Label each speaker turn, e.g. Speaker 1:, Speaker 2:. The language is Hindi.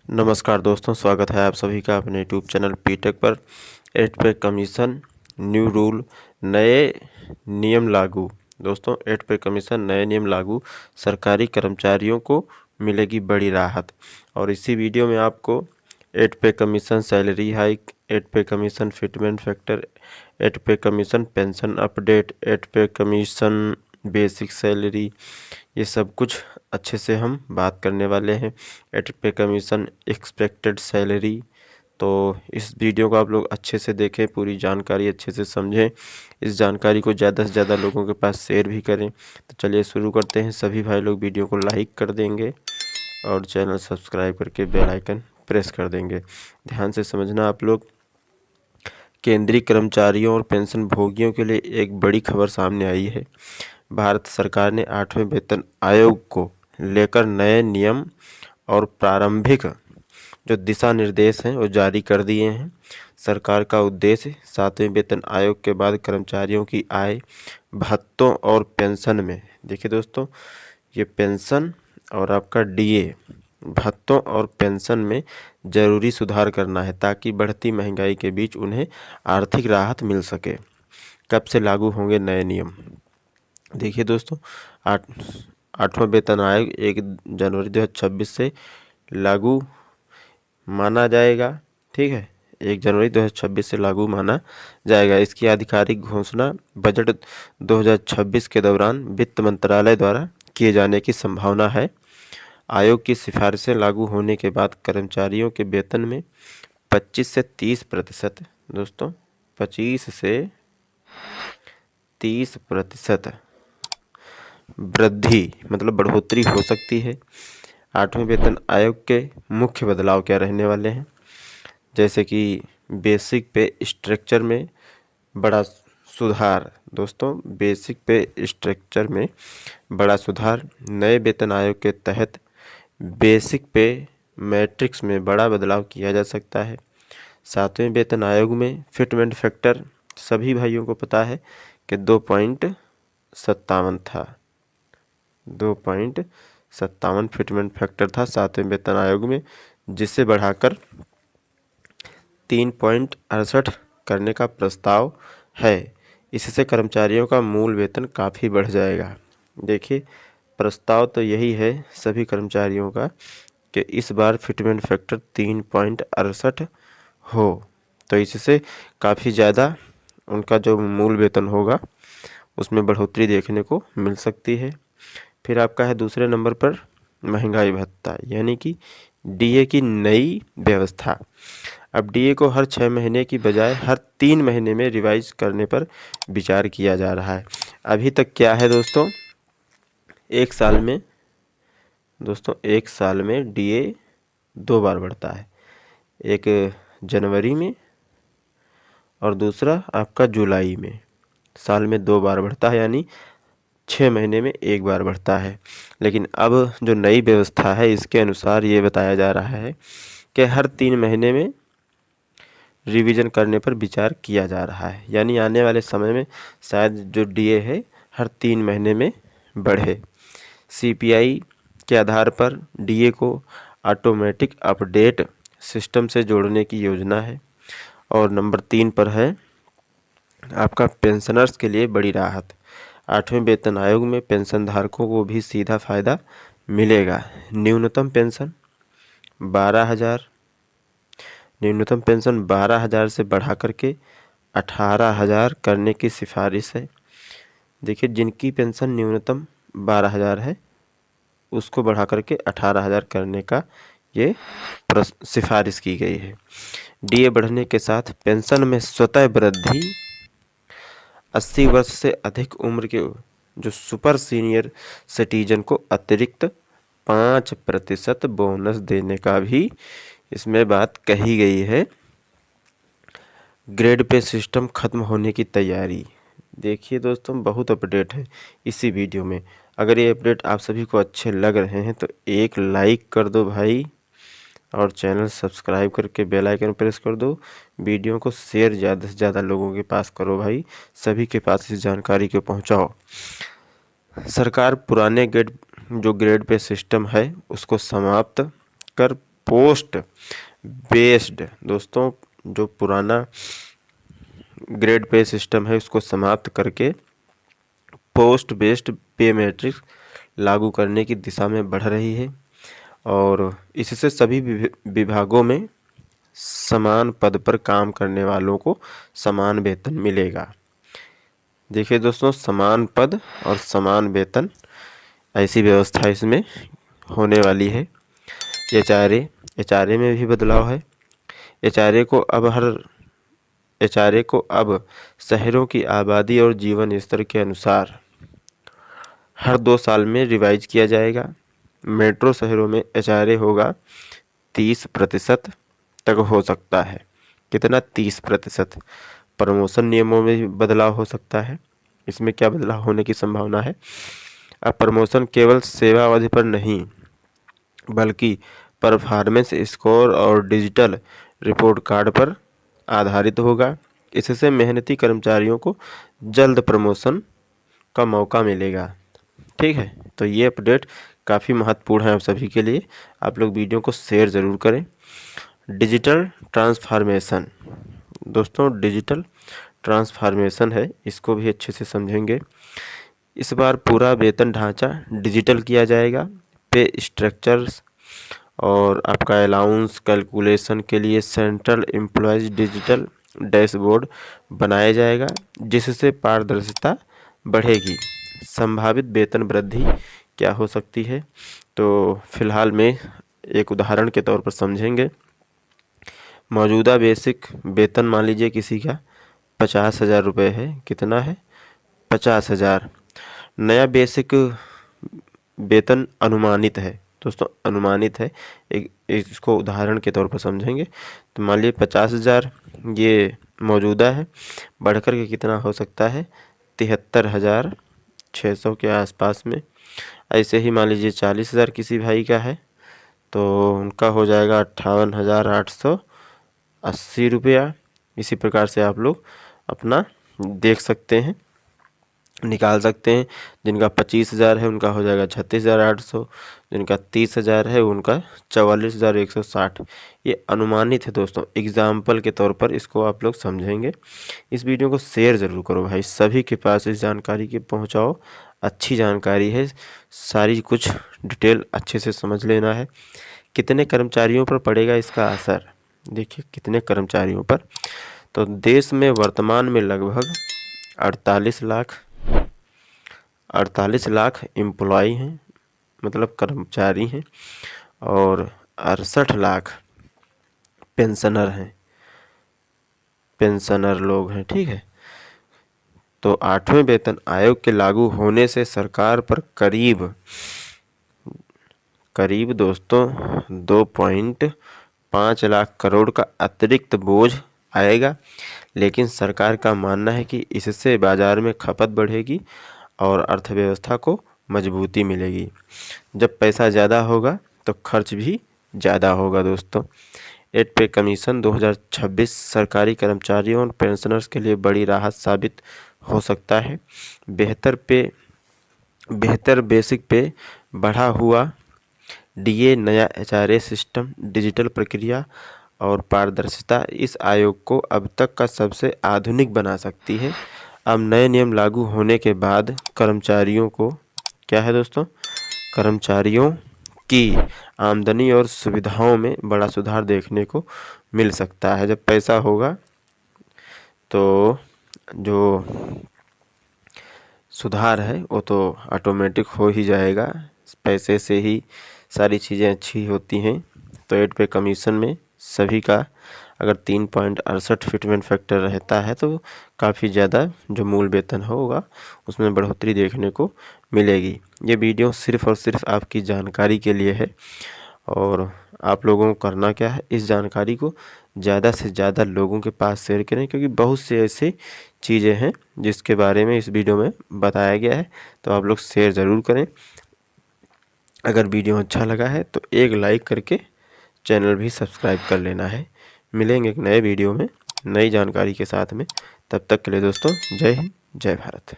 Speaker 1: नमस्कार दोस्तों, स्वागत है आप सभी का अपने यूट्यूब चैनल पीटेक पर। 8 पे कमीशन न्यू रूल, नए नियम लागू। दोस्तों 8 पे कमीशन नए नियम लागू, सरकारी कर्मचारियों को मिलेगी बड़ी राहत। और इसी वीडियो में आपको 8 पे कमीशन सैलरी हाइक, 8 पे कमीशन फिटमेंट फैक्टर, 8 पे कमीशन पेंशन अपडेट, 8 पे कमीशन बेसिक सैलरी, ये सब कुछ अच्छे से हम बात करने वाले हैं। 8 पे कमीशन एक्सपेक्टेड सैलरी। तो इस वीडियो को आप लोग अच्छे से देखें, पूरी जानकारी अच्छे से समझें, इस जानकारी को ज़्यादा से ज़्यादा लोगों के पास शेयर भी करें। तो चलिए शुरू करते हैं। सभी भाई लोग वीडियो को लाइक कर देंगे और चैनल सब्सक्राइब करके बेल आइकन प्रेस कर देंगे। ध्यान से समझना आप लोग। केंद्रीय कर्मचारियों और पेंशन भोगियों के लिए एक बड़ी खबर सामने आई है। भारत सरकार ने 8वें वेतन आयोग को लेकर नए नियम और प्रारंभिक जो दिशा निर्देश हैं वो जारी कर दिए हैं। सरकार का उद्देश्य 7वें वेतन आयोग के बाद कर्मचारियों की आय, भत्तों और पेंशन में, देखिए दोस्तों, ये पेंशन और आपका डीए, भत्तों और पेंशन में जरूरी सुधार करना है ताकि बढ़ती महंगाई के बीच उन्हें आर्थिक राहत मिल सके। कब से लागू होंगे नए नियम? देखिए दोस्तों, आठ 8वां वेतन आयोग 1 जनवरी 2026 से लागू माना जाएगा। ठीक है, 1 जनवरी 2026 से लागू माना जाएगा। इसकी आधिकारिक घोषणा बजट 2026 के दौरान वित्त मंत्रालय द्वारा किए जाने की संभावना है। आयोग की सिफारिशें लागू होने के बाद कर्मचारियों के वेतन में 25 से 30%, दोस्तों 25 से 30% वृद्धि मतलब बढ़ोतरी हो सकती है। 8वें वेतन आयोग के मुख्य बदलाव क्या रहने वाले हैं? जैसे कि बेसिक पे स्ट्रक्चर में बड़ा सुधार। दोस्तों बेसिक पे स्ट्रक्चर में बड़ा सुधार। नए वेतन आयोग के तहत बेसिक पे मैट्रिक्स में बड़ा बदलाव किया जा सकता है। 7वें वेतन आयोग में फिटमेंट फैक्टर सभी भाइयों को पता है कि 2.57 था। 2.57 फिटमेंट फैक्टर था 7वें वेतन आयोग में, जिसे बढ़ाकर 3.68 करने का प्रस्ताव है। इससे कर्मचारियों का मूल वेतन काफ़ी बढ़ जाएगा। देखिए, प्रस्ताव तो यही है सभी कर्मचारियों का कि इस बार फिटमेंट फैक्टर 3.68 हो, तो इससे काफ़ी ज़्यादा उनका जो मूल वेतन होगा उसमें बढ़ोतरी देखने को मिल सकती है। फिर आपका है दूसरे नंबर पर महंगाई भत्ता, यानी कि डीए की नई व्यवस्था। अब डीए को हर 6 महीने की बजाय हर 3 महीने में रिवाइज करने पर विचार किया जा रहा है। अभी तक क्या है दोस्तों, एक साल में डीए 2 बार बढ़ता है, एक जनवरी में और दूसरा आपका जुलाई में। साल में 2 बार बढ़ता है, यानी 6 महीने में 1 बार बढ़ता है। लेकिन अब जो नई व्यवस्था है इसके अनुसार ये बताया जा रहा है कि हर 3 महीने में रिवीजन करने पर विचार किया जा रहा है। यानी आने वाले समय में शायद जो डीए है हर 3 महीने में बढ़े। सीपीआई के आधार पर डीए को ऑटोमेटिक अपडेट सिस्टम से जोड़ने की योजना है। और नंबर 3 पर है आपका पेंशनर्स के लिए बड़ी राहत। 8वें वेतन आयोग में पेंशन धारकों को भी सीधा फायदा मिलेगा। न्यूनतम पेंशन 12,000 से बढ़ा करके 18,000 करने की सिफारिश है। देखिए, जिनकी पेंशन न्यूनतम 12,000 है उसको बढ़ा करके 18,000 करने का ये सिफारिश की गई है। डीए बढ़ने के साथ पेंशन में स्वतः वृद्धि। 80 वर्ष से अधिक उम्र के जो सुपर सीनियर सिटीजन को अतिरिक्त 5% बोनस देने का भी इसमें बात कही गई है। ग्रेड पे सिस्टम खत्म होने की तैयारी। देखिए दोस्तों, बहुत अपडेट है इसी वीडियो में। अगर ये अपडेट आप सभी को अच्छे लग रहे हैं तो एक लाइक कर दो भाई, और चैनल सब्सक्राइब करके बेल आइकन प्रेस कर दो। वीडियो को शेयर ज़्यादा से ज़्यादा लोगों के पास करो भाई, सभी के पास इस जानकारी को पहुंचाओ। सरकार पुराने ग्रेड पे सिस्टम है उसको समाप्त कर पोस्ट बेस्ड दोस्तों, जो पुराना ग्रेड पे सिस्टम है उसको समाप्त करके पोस्ट बेस्ड पे मैट्रिक्स लागू करने की दिशा में बढ़ रही है और इससे सभी विभागों में समान पद पर काम करने वालों को समान वेतन मिलेगा। देखिए दोस्तों, समान पद और समान वेतन, ऐसी व्यवस्था इसमें होने वाली है। एचआरए में भी बदलाव है। एचआरए को अब शहरों की आबादी और जीवन स्तर के अनुसार हर 2 साल में रिवाइज किया जाएगा। मेट्रो शहरों में एचआरए होगा 30% तक हो सकता है। कितना? 30%। प्रमोशन नियमों में भी बदलाव हो सकता है। इसमें क्या बदलाव होने की संभावना है? अब प्रमोशन केवल सेवा अवधि पर नहीं बल्कि परफॉर्मेंस स्कोर और डिजिटल रिपोर्ट कार्ड पर आधारित होगा। इससे मेहनती कर्मचारियों को जल्द प्रमोशन का मौका मिलेगा। ठीक है, तो ये अपडेट काफ़ी महत्वपूर्ण है आप सभी के लिए। आप लोग वीडियो को शेयर ज़रूर करें। डिजिटल ट्रांसफॉर्मेशन दोस्तों, डिजिटल ट्रांसफॉर्मेशन है, इसको भी अच्छे से समझेंगे। इस बार पूरा वेतन ढांचा डिजिटल किया जाएगा। पे स्ट्रक्चर्स और आपका अलाउंस कैलकुलेशन के लिए सेंट्रल एम्प्लॉयज डिजिटल डैशबोर्ड बनाया जाएगा, जिससे पारदर्शिता बढ़ेगी। संभावित वेतन वृद्धि क्या हो सकती है, तो फिलहाल में एक उदाहरण के तौर पर समझेंगे। मौजूदा बेसिक वेतन मान लीजिए किसी का 50,000 रुपये है। कितना है? 50,000। नया बेसिक वेतन अनुमानित है दोस्तों, अनुमानित है। इसको उदाहरण के तौर पर समझेंगे। तो मान लीजिए 50,000 ये मौजूदा है, बढ़कर के कितना हो सकता है? 73,600 के आसपास में। ऐसे ही मान लीजिए 40,000 किसी भाई का है तो उनका हो जाएगा 58,880 रुपया। इसी प्रकार से आप लोग अपना देख सकते हैं, निकाल सकते हैं। जिनका 25,000 है उनका हो जाएगा 36,800, जिनका 30,000 है उनका 44,160। ये अनुमानित है दोस्तों, एग्जाम्पल के तौर पर इसको आप लोग समझेंगे। इस वीडियो को शेयर ज़रूर करो भाई, सभी के पास इस जानकारी के पहुंचाओ। अच्छी जानकारी है, सारी कुछ डिटेल अच्छे से समझ लेना है। कितने कर्मचारियों पर पड़ेगा इसका असर? देखिए कितने कर्मचारियों पर, तो देश में वर्तमान में लगभग 48 लाख एम्प्लॉय हैं, मतलब कर्मचारी हैं, और 68 लाख पेंशनर लोग हैं। ठीक है, तो 8वें वेतन आयोग के लागू होने से सरकार पर करीब दोस्तों 2.5 लाख करोड़ का अतिरिक्त बोझ आएगा। लेकिन सरकार का मानना है कि इससे बाजार में खपत बढ़ेगी और अर्थव्यवस्था को मजबूती मिलेगी। जब पैसा ज़्यादा होगा तो खर्च भी ज़्यादा होगा दोस्तों। 8 पे कमीशन 2026 सरकारी कर्मचारियों और पेंशनर्स के लिए बड़ी राहत साबित हो सकता है। बेहतर बेसिक पे, बढ़ा हुआ डीए, नया एचआरए सिस्टम, डिजिटल प्रक्रिया और पारदर्शिता इस आयोग को अब तक का सबसे आधुनिक बना सकती है। अब नए नियम लागू होने के बाद कर्मचारियों को क्या है दोस्तों? कर्मचारियों की आमदनी और सुविधाओं में बड़ा सुधार देखने को मिल सकता है। जब पैसा होगा तो जो सुधार है वो तो ऑटोमेटिक हो ही जाएगा। पैसे से ही सारी चीज़ें अच्छी होती हैं। तो 8 पे कमीशन में सभी का अगर 3.68 फिटमेंट फैक्टर रहता है तो काफ़ी ज़्यादा जो मूल वेतन होगा उसमें बढ़ोतरी देखने को मिलेगी। ये वीडियो सिर्फ़ और सिर्फ आपकी जानकारी के लिए है और आप लोगों को करना क्या है, इस जानकारी को ज़्यादा से ज़्यादा लोगों के पास शेयर करें, क्योंकि बहुत से ऐसी चीज़ें हैं जिसके बारे में इस वीडियो में बताया गया है। तो आप लोग शेयर ज़रूर करें। अगर वीडियो अच्छा लगा है तो एक लाइक करके चैनल भी सब्सक्राइब कर लेना है। मिलेंगे एक नए वीडियो में नई जानकारी के साथ में। तब तक के लिए दोस्तों, जय हिंद, जय भारत।